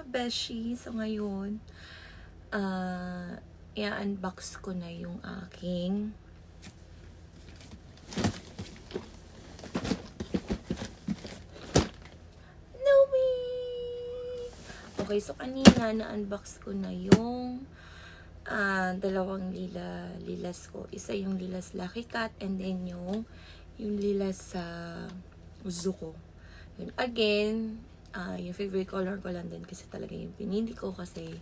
mga beshi. So ngayon, i-unbox ko na yung aking Nomi! Okay, so kanina na-unbox ko na yung dalawang lilas ko. Isa yung lilas Lucky Cat and then yung lilas sa Zuko. Yun, again, yung favorite color ko lang din kasi talaga yung pinili ko kasi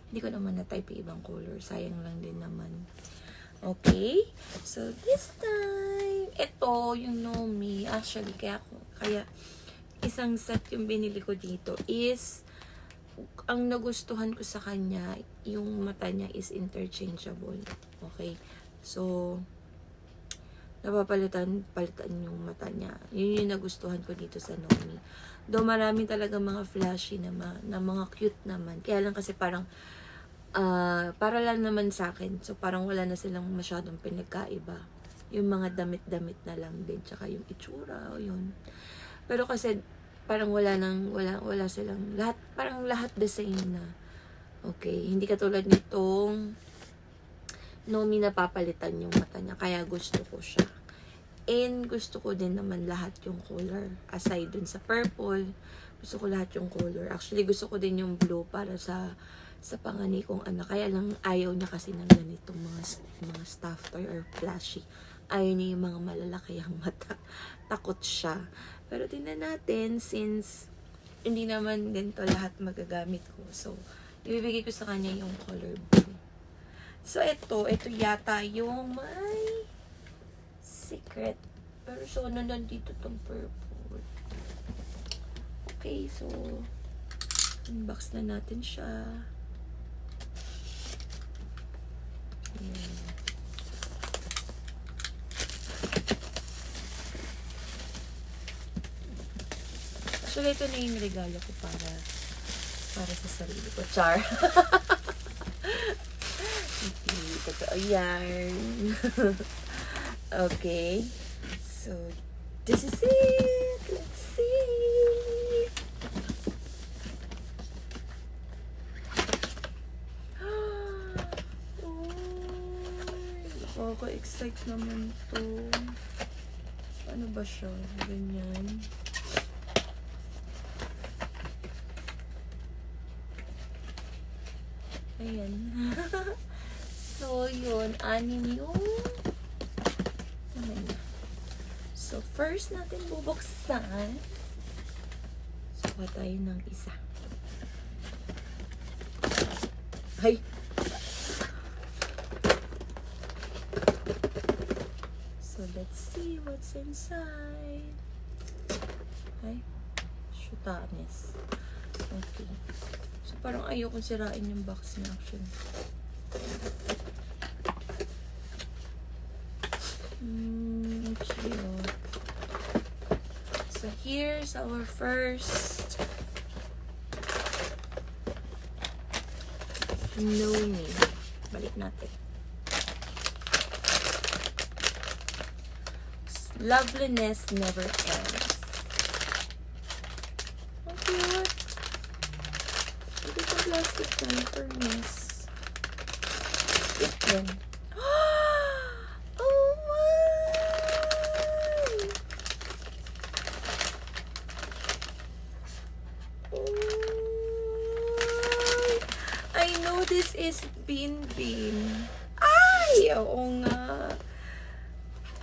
hindi ko naman na-type yung ibang color. Sayang lang din naman. Okay? So, this time, ito, yung Nomi, actually, kaya isang set yung binili ko dito is, ang nagustuhan ko sa kanya, yung mata niya is interchangeable. Okay? So, palitan yung mata niya. Yun yung nagustuhan ko dito sa Nomi. Though marami talaga mga flashy na mga cute naman. Kaya lang kasi parang, para lang naman sa akin. So, parang wala na silang masyadong pinagkaiba. Yung mga damit-damit na lang din. Tsaka yung itsura, yun. Pero kasi, parang wala silang, parang lahat the same na. Okay, hindi katulad nitong Nomi na papalitan yung mata niya. Kaya gusto ko siya. And gusto ko din naman lahat yung color. Aside dun sa purple, gusto ko lahat yung color. Actually, gusto ko din yung blue para sa panganay kong anak. Kaya lang ayaw niya kasi ng ganitong mga stuffed toy or flashy. Ayaw niya yung mga malalaki ang mata. Takot siya. Pero tingnan natin, since hindi naman ganito lahat magagamit ko. So, ibibigay ko sa kanya yung color blue. So, ito yata yung may secret. Pero so, nandito tong purple. Okay, so, unbox na natin siya. Ayan. Actually, ito na yung regalo ko para sa sarili ko. Char. Totoo yan. Okay. So, this is it. Let's see. Nakaka-excite naman to. Ano ba siya? Ganyan. Ayan. So, yun. Anim yung naman. So, first natin bubuksan. So, tayo ng isa. Ay! So, let's see what's inside. Ay, shutanes. Okay. So, parang ayokong sirain yung box niya actually. Cute. So, here's our first Nomi. Balik natin. Loveliness never ends. How cute. Ito sa plastic na furnace. Yan. Oh my! I know this is Bin Bin. Ay! Oo nga.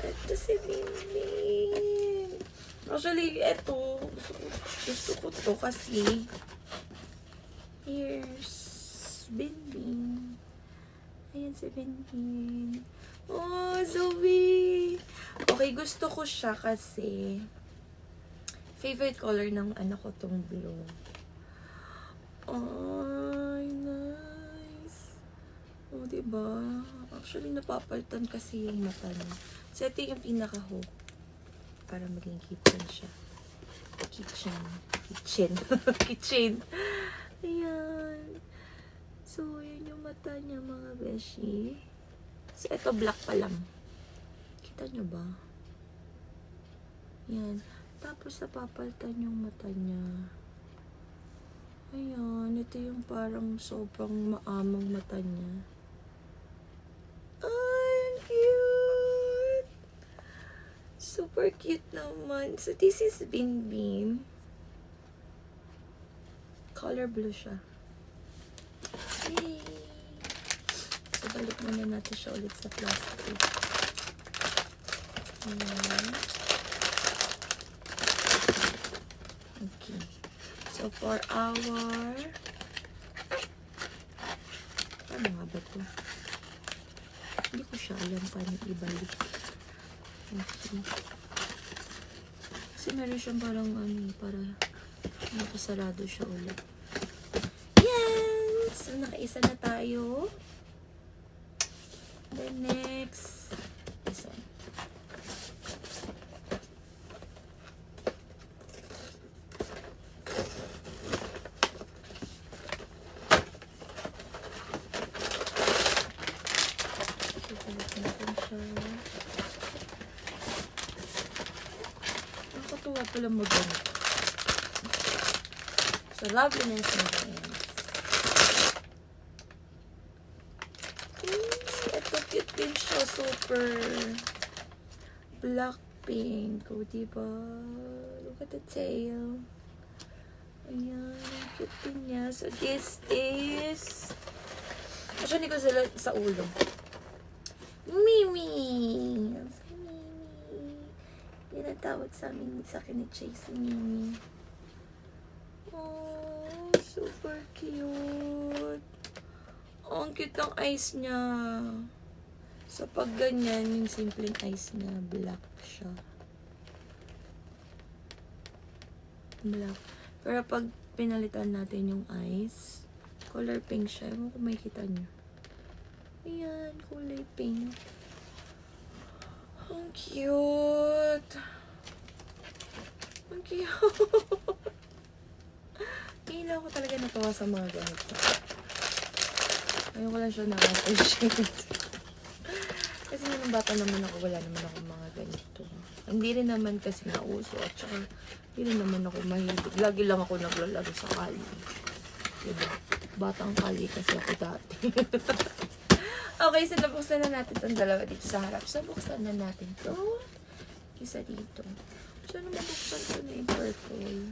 Ito si Bin Bin. Actually, ito. Gusto ko to kasi here's Bin Bin. Ayan si Bin Bin. Oh, Zoe! Okay, gusto ko siya kasi favorite color ng anak ko tong blue. Ay, nice. Oh, diba? Actually, napapalitan kasi yung mata niya. So, ito yung pinaka-hook para maging kitchen siya. Kitchen. Ayan. So, yun yung mata niya, mga beshi. So, ito black pa lang. Kita nyo ba? Yan. Tapos, napapalitan yung mata niya. Ayan. ito yung parang sobrang maamang mata niya. Ay, ang cute! Super cute naman. So, this is Binbin. Color blue siya. Yay! So, balik muna natin siya ulit sa plastic. Ayan. Okay. So, for our... Ano nga ba ito? Hindi ko siya alam paano ibalik. Okay. Kasi meron siyang parang ano, para nakasarado siya ulit. Yan! So, nakaisa na tayo. The next, this one. Nakakatuwa pala mag-ganit. So, loveliness na yan. Ito cute din siya. Super black pink. O, diba? Look at the tail. Ayan. Cute din niya. So, this is... Actually, hindi ko sila sa ulo. Mimi! Si Mimi. Yan ang tawag sa amin, sa akin ni Chase, Mimi. Oh, super cute. Oh, ang cute ng eyes niya. So, pag ganyan, yung simpleng eyes niya, black siya. Black. Pero pag pinalitan natin yung eyes, color pink siya. Ewan kung makikita niyo. Ayan, kulay pink. Ang cute. Ang cute. Hindi ako talaga natawa sa mga ganito. Ayun ko lang siya na-appreciate. Kasi nung bata naman ako, wala naman ako mga ganito. Hindi rin naman kasi nauso. At saka, hindi rin naman ako mahilig. Lagi lang ako naglalaro sa kali. Diba? Batang kali kasi ako dati. Okay, so nabuksan na natin itong dalawa dito sa harap. So, buksan na natin ito. Isa dito. So, ano mabuksan ko na yung purple?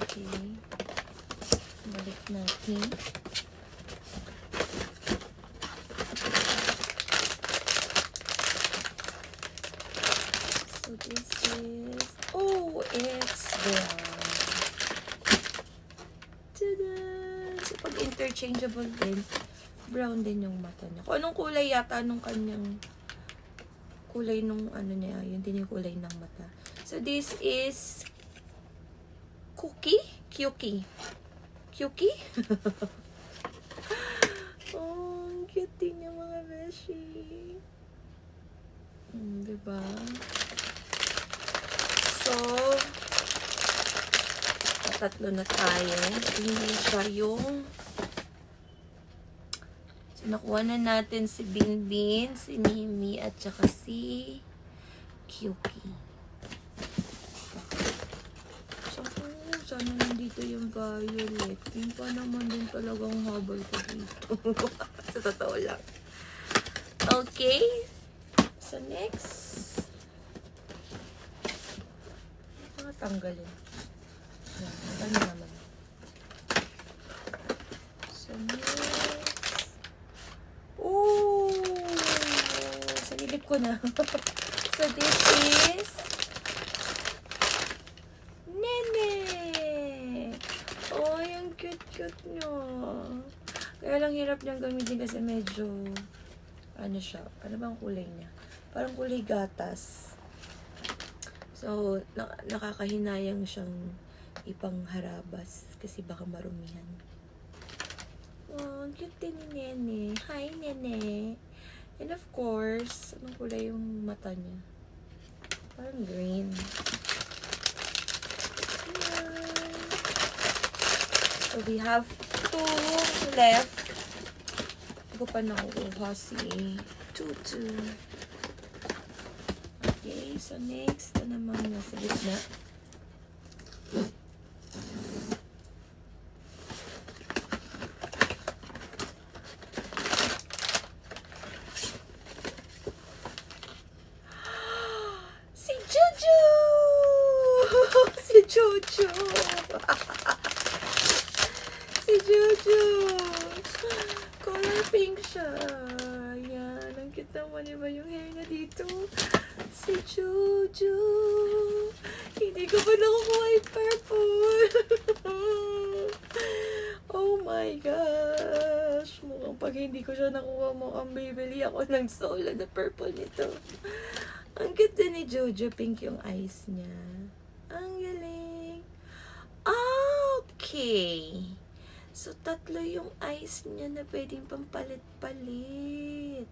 Okay. Balik natin. So, this is... Oh, it's brown. Tada! So, pag interchangeable din, brown din yung mata niya. Kung anong kulay yata nung kanyang kulay nung ano niya, yun din yung kulay ng mata. So, this is Cookie? Kyuki. Kyuki? Oh, ang cute din yung mga beshi. Diba? So, tatlo na tayo. Hindi siya yung... So, nakuha na natin si Binbin, si Mimi, at saka si Kyuki. So, sana nandito yung violet. Yung pa naman din talagang habol ko dito. Sa totoo lang. Okay. So, next. Tanggalin. Ano naman. So, next. Oh! Sa lilip ko na. So, this is Nene! Oh, yung cute-cute nyo. Kaya lang hirap niyang gamitin kasi medyo ano siya. Ano bang kulay niya? Parang kulay gatas. So, nakakahinayang siyang ipangharabas kasi baka marumihan. Oh, cute din ni Nene. Hi, Nene. And of course, anong kulay yung mata niya? Parang green. Ayan. So, we have 2 left. Hindi ko pa nakukuha si Tutu. Okay, so So, next na naman nasa gitna. Si Jojo! Si Jojo! Si Jojo! Color pink siya. Yan. Ang cute naman. Iba yung hair na dito. Si Jojo. Hindi ko pa nakukuha yung purple. Oh my gosh. Mukhang pag hindi ko siya nakuha, mukhang bibili ako ng solo na purple nito. Ang cute din ni Jojo. Pink yung eyes niya. Ang galing. Okay. So, 3 yung eyes niya na pwedeng pampalit-palit.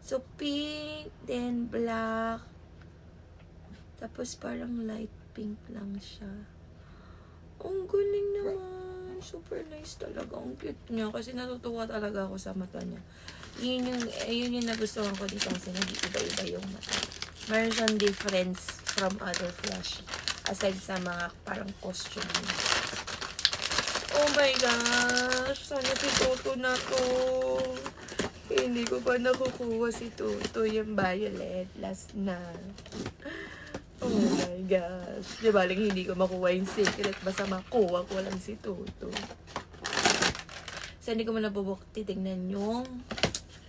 So, pink, then black. Tapos, parang light pink lang siya. Ang galing naman. Super nice talaga. Ang cute niya. Kasi natutuwa talaga ako sa mata niya. Yun yung nagustuhan ko dito kasi nag-iiba-iba yung mata. Meron siyang difference from other flash. Aside sa mga parang costume niya. Oh my gosh! Sana si Toto na to. Hindi ko pa nakukuha si Toto. Yung violet. Last na. Oh my gosh. Di ba lang hindi ko makuha yung secret. Basta makuha ko lang si Toto. So, hindi ko mo nabubuk. Titignan yung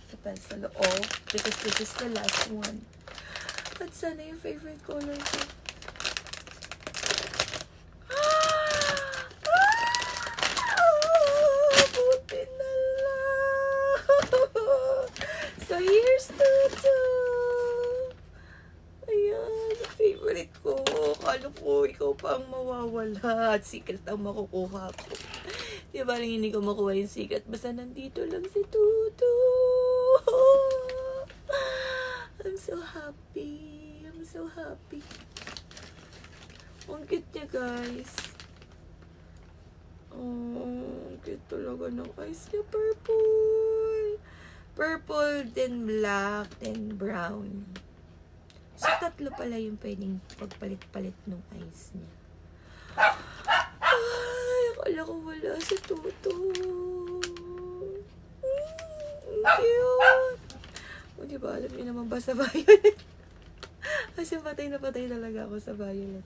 kapal sa loob. Because this is the last one. At sana yung favorite color ko. So, here's Toto. Ayan, favorite ko. Kala ko, ikaw pa ang mawawala. At secret ang makukuha ko. Di ba lang hindi ko makuha yung secret. Basta nandito lang si Toto. I'm so happy. I'm so happy. Ang cute niya, guys. Oh, ang cute talaga ng eyes niya. Purple. Purple, then black, then brown. So, 3 pala yung pwedeng pagpalit-palit ng eyes niya. Ay, akala ko wala si Toto. Cute. O, diba, alam niyo naman ba sa violet? Kasi patay na patay talaga ako sa violet.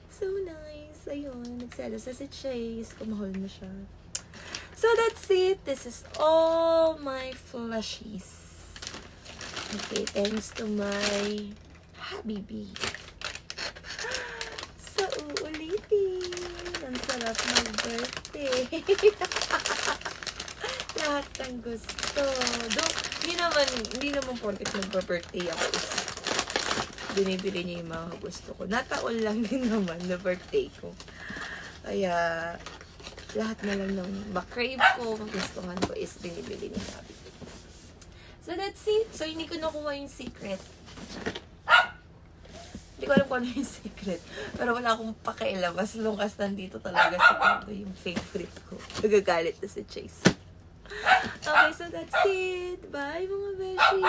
So nice. Ayun, nagselos sa si Chase. Kumahol na siya. So, that's it. This is all my flushies. Okay, thanks to my Habibi. Sa uulitin. Ang sarap mag-birthday. Lahat ng gusto. Hindi naman porket mag-birthday ako is binibili niya yung mga gusto ko. Nataon lang din naman na birthday ko. Kaya, lahat na lang ng makrave ko, magustuhan ko is binibili ni Gabi. So, that's it. So, hindi ko nakuha yung secret. Hindi ko alam kung ano yung secret. Pero wala akong pakialam. As long as nandito talaga si Toto yung favorite ko. Nagagalit na si Chase. Okay, so that's it. Bye, mga beshi!